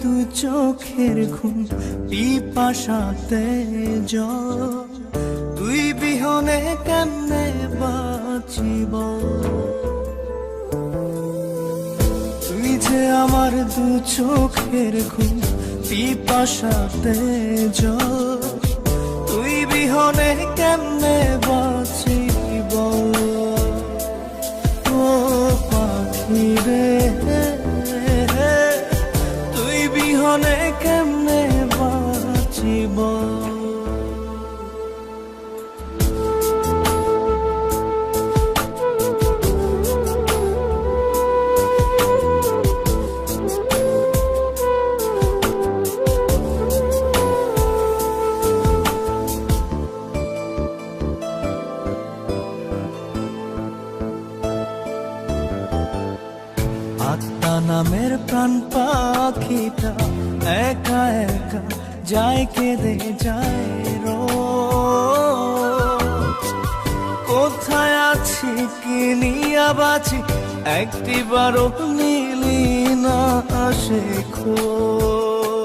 দু চোখের ঘুম পিপাসাতে জল, তুই বিহনে কেমনে বাঁচিব। তুই যে আমার দু চোখের ঘুম পিপাসাতে জল, তুই বিহনে কেমনে বাঁচিব। ও পাখি রে, তুই বিহনে কেমনে বাঁচিব। আত্মা নামের প্রাণ পাখিটা একা একা যায় কেঁদে যায় রোজ। কোথায় আছি কি নিয়া বাঁচি একটিবারও নিলি না সে খোঁজ।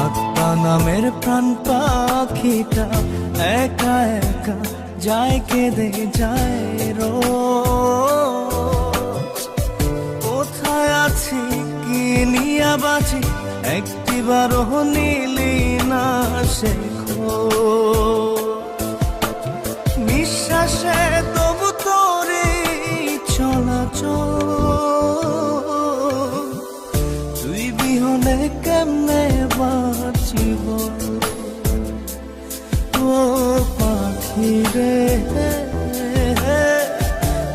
আত্মা নামের প্রাণ পাখিটা একা একা যায় কেঁদে যায় রোজ। কোথায় আছি কি নিয়া বাঁচি একটিবারও নিলি না সে খোঁজ। নিঃশ্বাসে তবু তোরে চলাচল, তুই বিহনে কেমনে বাঁচিব। ও পাখি রে,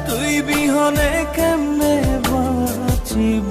তুই বিহনে কেমনে বাঁচিব।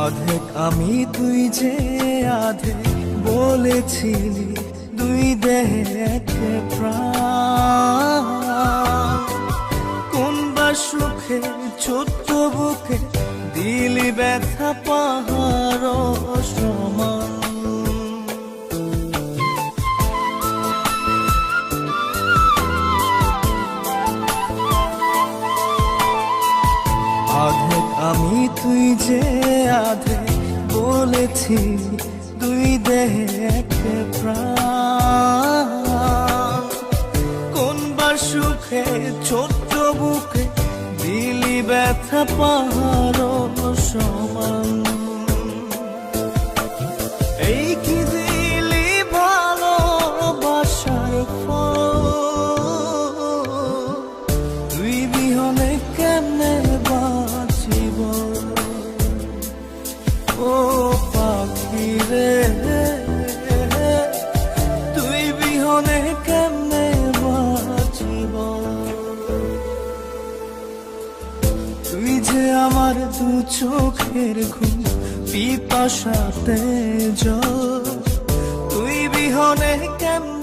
আধেক আমি তুই যে আধে বলেছিলি, দুই দেহে এক প্রাণ। কোন বা সুখে ছোট্ট বুকে দিলি ব্যথা পাহাড় সমান। আধেক আমি তুই যে আধে বলেছি, দুই দেহে এক প্রাণ। কোন বা সুখে ছোট্ট বুকে দিলি ব্যথা পাহাড় সমান। এই কি দিলি ভালোবাসার ফল, তুই বিহনে কেমনে বাঁচিব। ও পাখি রে, তুই বিহনে কেমনে বাঁচিব। তুই যে আমার দু চোখের ঘুম পিপাসাতে জল, তুই বিহনে কেমনে